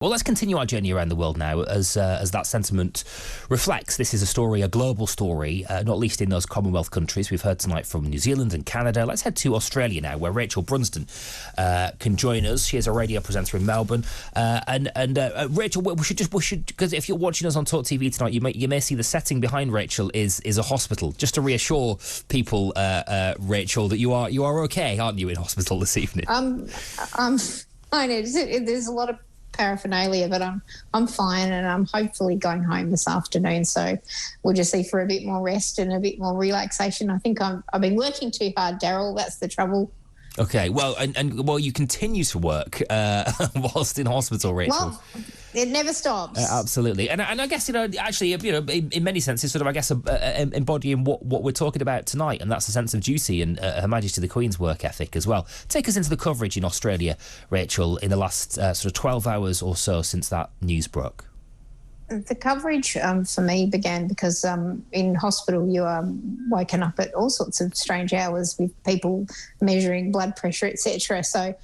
Well, let's continue our journey around the world now as that sentiment reflects. This is a story, a global story, not least in those Commonwealth countries. We've heard tonight from New Zealand and Canada. Let's head to Australia now, where Rachel Brunsden can join us. She is a radio presenter in Melbourne. Rachel, we should because if you're watching us on Talk TV tonight, you may see the setting behind Rachel is a hospital. Just to reassure people, Rachel, that you are okay, aren't you, in hospital this evening? I'm fine. There's a lot of paraphernalia, but I'm fine, and I'm hopefully going home this afternoon. So we'll just see for a bit more rest and a bit more relaxation. I think I've been working too hard, Darryl. That's the trouble. Okay, well, and you continue to work whilst in hospital, Rachel. Well, it never stops. Absolutely, and I guess actually, in many senses, sort of, I guess, embodying what we're talking about tonight, and that's a sense of duty and Her Majesty the Queen's work ethic as well. Take us into the coverage in Australia, Rachel, in the last sort of 12 hours or so since that news broke. The coverage for me began because in hospital you are woken up at all sorts of strange hours with people measuring blood pressure, etc. So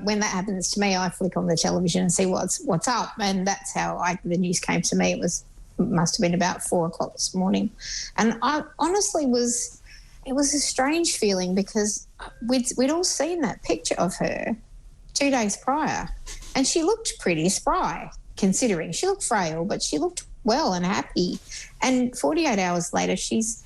when that happens to me, I flick on the television and see what's up, and that's how the news came to me. It must have been about 4 o'clock this morning, and I honestly it was a strange feeling because we'd all seen that picture of her 2 days prior, and she looked pretty spry. Considering she looked frail, but she looked well and happy. And 48 hours later, she's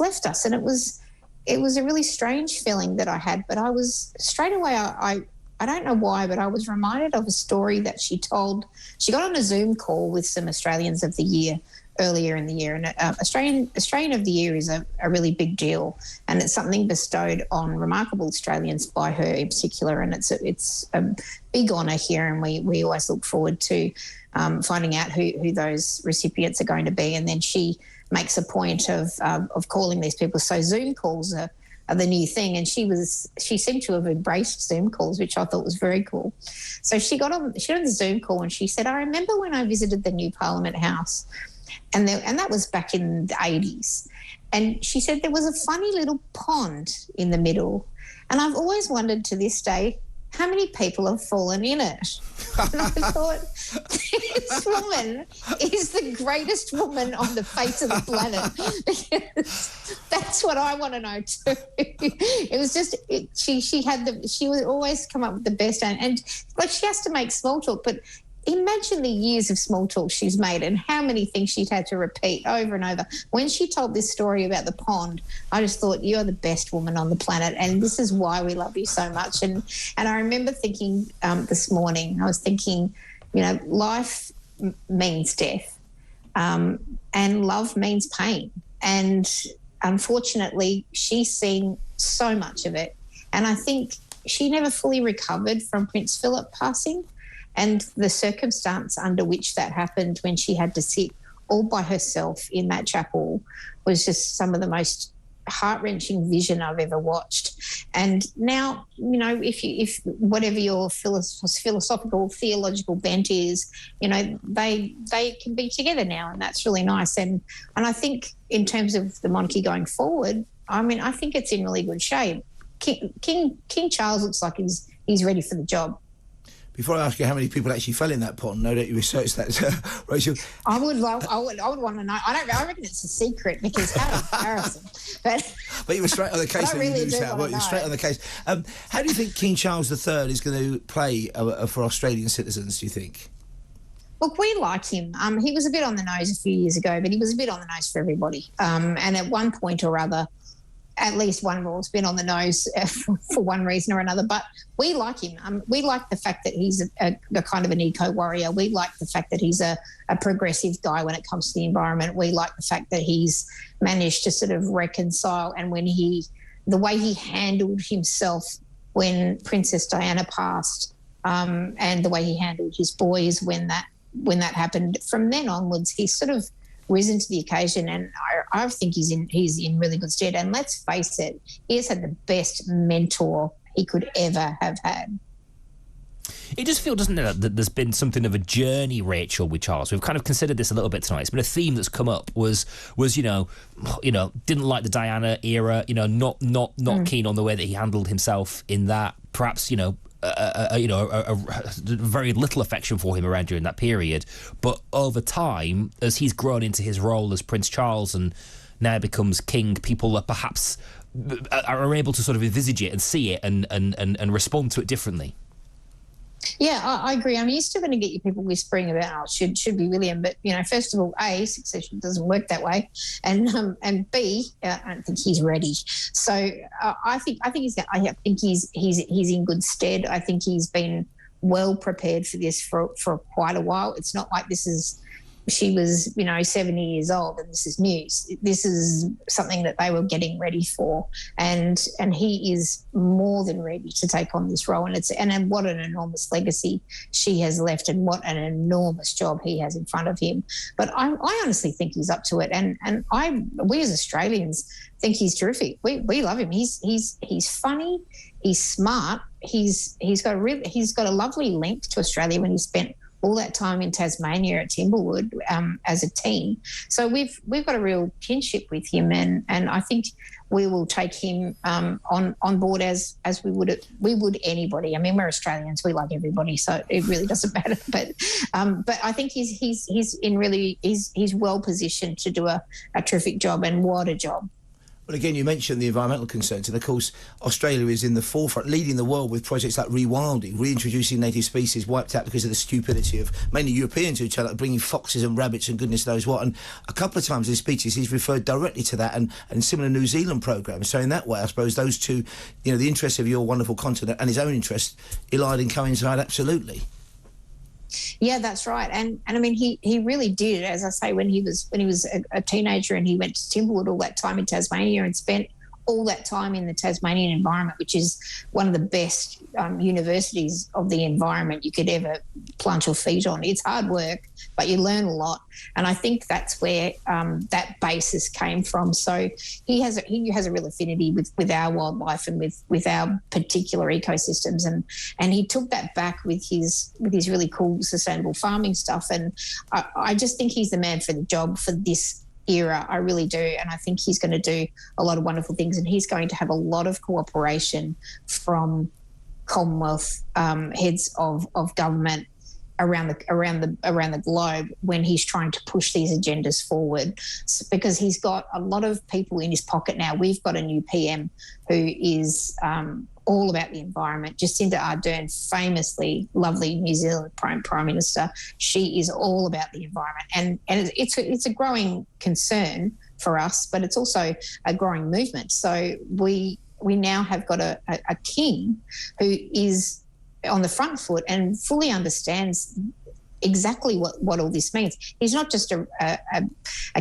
left us, and it was a really strange feeling that I had. But I was straight away. I don't know why, but I was reminded of a story that she told. She got on a Zoom call with some Australians of the Year earlier in the year, and Australian of the Year is a really big deal, and it's something bestowed on remarkable Australians by her in particular, and it's a big honour here, and we always look forward to finding out who those recipients are going to be, and then she makes a point of calling these people. So Zoom calls are the new thing, and she seemed to have embraced Zoom calls, which I thought was very cool. So she got on the Zoom call, and she said, "I remember when I visited the new Parliament House." And that was back in the 80s. And she said there was a funny little pond in the middle. And I've always wondered to this day, how many people have fallen in it? And I thought, this woman is the greatest woman on the face of the planet. That's what I want to know too. It was just, she would always come up with the best. And like, she has to make small talk, but imagine the years of small talk she's made and how many things she'd had to repeat over and over. When she told this story about the pond, I just thought, you're the best woman on the planet, and this is why we love you so much. And I remember thinking this morning, I was thinking, life means death, and love means pain. And unfortunately, she's seen so much of it. And I think she never fully recovered from Prince Philip passing. And the circumstance under which that happened, when she had to sit all by herself in that chapel, was just some of the most heart-wrenching vision I've ever watched. And now, if whatever your philosophical, theological bent is, they can be together now, and that's really nice. And I think in terms of the monarchy going forward, I think it's in really good shape. King Charles looks like he's ready for the job. Before I ask you how many people actually fell in that pond, no doubt you researched that, Rachel. I would want to know. I reckon it's a secret, because how embarrassing. But you were straight on the case. You were straight on the case. How do you think King Charles III is going to play for Australian citizens, do you think? Look, we like him. He was a bit on the nose a few years ago, but he was a bit on the nose for everybody. And at one point or other, at least one royal's been on the nose for one reason or another, but we like him. We like the fact that he's a kind of an eco-warrior. We like the fact that he's a progressive guy when it comes to the environment. We like the fact that he's managed to sort of reconcile, and the way he handled himself when Princess Diana passed, and the way he handled his boys when that happened. From then onwards, he's sort of risen to the occasion, and I think he's in really good stead. And let's face it, he has had the best mentor he could ever have had. It just feels, doesn't it, that there's been something of a journey, Rachel, with Charles. We've kind of considered this a little bit tonight. It's been a theme that's come up. Was didn't like the Diana era. Not keen on the way that he handled himself in that. Perhaps very little affection for him around during that period. But over time, as he's grown into his role as Prince Charles and now becomes king, people are perhaps are able to sort of envisage it and see it and respond to it differently. Yeah, I agree. I mean, you're still going to get your people whispering about, oh, it should be William. But, first of all, A, succession doesn't work that way. And B, I don't think he's ready. So I think he's in good stead. I think he's been well prepared for this for quite a while. It's not like she was, 70 years old and this is news. This is something that they were getting ready for. And he is more than ready to take on this role. And what an enormous legacy she has left and what an enormous job he has in front of him. But I honestly think he's up to it. And we as Australians think he's terrific. We love him. He's funny. He's smart. He's got a lovely link to Australia when he spent all that time in Tasmania at Timblewood as a teen. So we've got a real kinship with him, and I think we will take him on board as we would anybody. I mean, we're Australians, we like everybody, so it really doesn't matter. But I think he's well positioned to do a terrific job, and what a job. Well, again, you mentioned the environmental concerns, and of course, Australia is in the forefront, leading the world with projects like rewilding, reintroducing native species wiped out because of the stupidity of mainly Europeans who try bringing foxes and rabbits and goodness knows what. And a couple of times in speeches, he's referred directly to that and similar New Zealand programs. So in that way, I suppose those two, the interests of your wonderful continent and his own interest, allied and coincide absolutely. Yeah, that's right. And I mean, he really did, as I say, when he was a teenager and he went to Timblewood all that time in Tasmania and spent all that time in the Tasmanian environment, which is one of the best universities of the environment you could ever plant your feet on. It's hard work, but you learn a lot. And I think that's where that basis came from. So he has a real affinity with our wildlife and with our particular ecosystems. And he took that back with his really cool sustainable farming stuff. And I just think he's the man for the job for this era. I really do. And I think he's going to do a lot of wonderful things, and he's going to have a lot of cooperation from Commonwealth heads of government around the globe when he's trying to push these agendas forward, because he's got a lot of people in his pocket now. We've got a new PM who is all about the environment. Jacinda Ardern, famously lovely New Zealand Prime Minister, she is all about the environment. And it's a growing concern for us, but it's also a growing movement. So we now have got a king who is on the front foot and fully understands exactly what all this means. He's not just a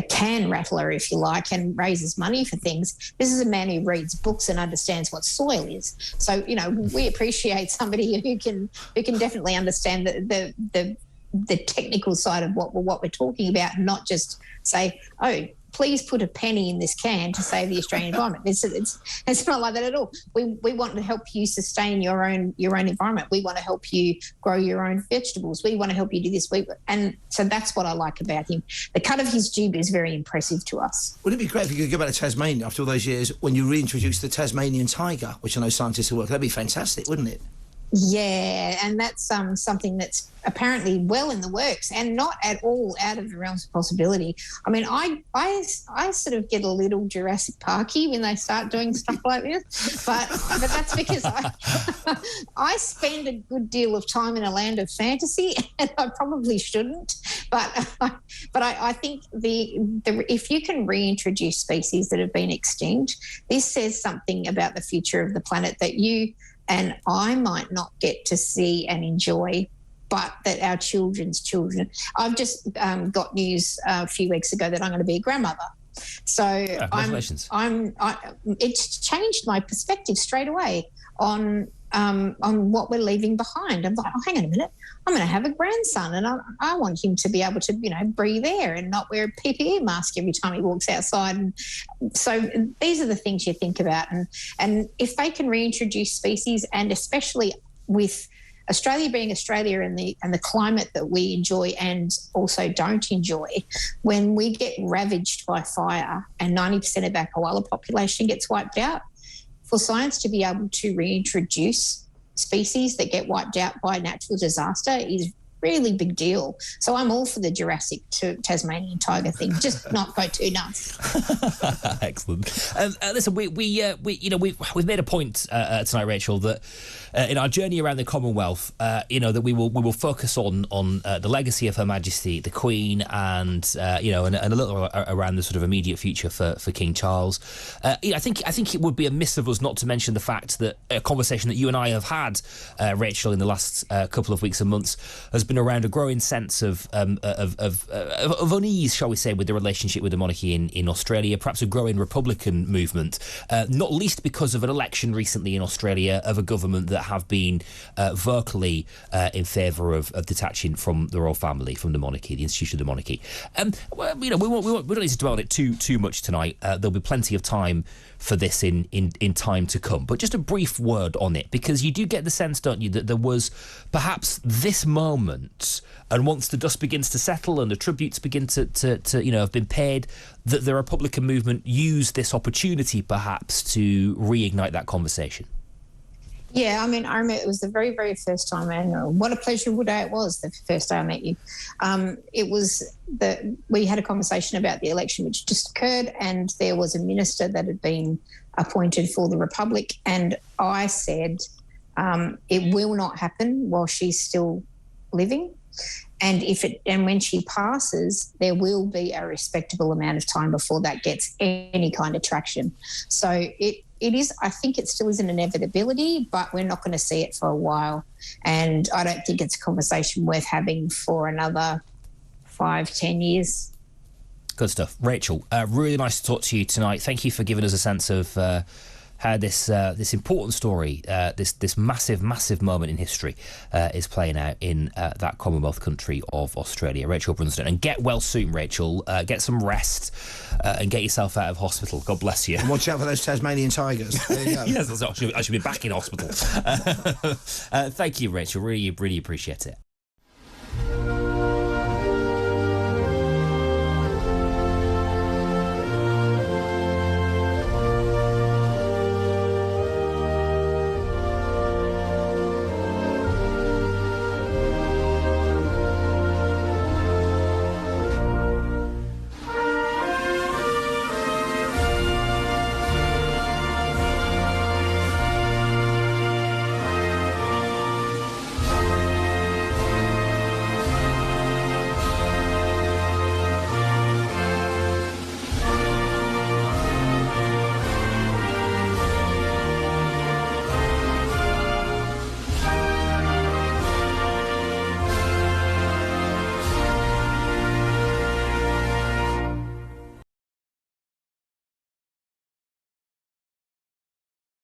can rattler, if you like, and raises money for things. This is a man who reads books and understands what soil is. So, we appreciate somebody who can definitely understand the technical side of what we're talking about, and not just say, oh, please put a penny in this can to save the Australian environment. It's not like that at all. We want to help you sustain your own environment. We want to help you grow your own vegetables. We want to help you do this. And so that's what I like about him. The cut of his jib is very impressive to us. Wouldn't it be great if you could go back to Tasmania after all those years when you reintroduce the Tasmanian tiger, which I know scientists will work? That'd be fantastic, wouldn't it? Yeah, and that's something that's apparently well in the works and not at all out of the realms of possibility. I mean, I sort of get a little Jurassic Parky when they start doing stuff like this, but that's because I spend a good deal of time in a land of fantasy, and I probably shouldn't. But I think if you can reintroduce species that have been extinct, this says something about the future of the planet that you and I might not get to see and enjoy, but that our children's children. I've just got news a few weeks ago that I'm going to be a grandmother. So congratulations. It's changed my perspective straight away on what we're leaving behind. I'm like, oh, hang on a minute, I'm going to have a grandson, and I want him to be able to, breathe air and not wear a PPE mask every time he walks outside. And so these are the things you think about. And if they can reintroduce species, and especially with Australia being Australia and the climate that we enjoy and also don't enjoy, when we get ravaged by fire and 90% of our koala population gets wiped out, for science to be able to reintroduce species that get wiped out by natural disaster is really big deal. So I'm all for the Jurassic to Tasmanian tiger thing. Just not go too nuts. Excellent. Listen, we've made a point tonight, Rachel, that in our journey around the Commonwealth, that we will focus on the legacy of Her Majesty the Queen, and and a little around the sort of immediate future for King Charles. I think it would be amiss of us not to mention the fact that a conversation that you and I have had, Rachel, in the last couple of weeks and months has been around a growing sense of unease, shall we say, with the relationship with the monarchy in Australia, perhaps a growing Republican movement, not least because of an election recently in Australia of a government that have been vocally in favour of detaching from the royal family, from the monarchy, the institution of the monarchy. We don't need to dwell on it too much tonight. There'll be plenty of time for this in time to come. But just a brief word on it, because you do get the sense, don't you, that there was perhaps this moment, and once the dust begins to settle and the tributes begin to have been paid, that the Republican movement used this opportunity perhaps to reignite that conversation. Yeah, I mean, I remember it was the very, very first time, and what a pleasurable day it was, the first day I met you. It was we had a conversation about the election which just occurred, and there was a minister that had been appointed for the Republic, and I said it will not happen while she's still living. And when she passes, there will be a respectable amount of time before that gets any kind of traction. So it is, I think it still is an inevitability, but we're not going to see it for a while. And I don't think it's a conversation worth having for another 5-10 years. Good stuff. Rachel, really nice to talk to you tonight. Thank you for giving us a sense of how this important story, this massive moment in history is playing out in that Commonwealth country of Australia. Rachel Brunsden. And get well soon, Rachel. Get some rest and get yourself out of hospital. God bless you. And watch out for those Tasmanian tigers. There you go. Yes, I should be back in hospital. Thank you, Rachel. Really, really appreciate it.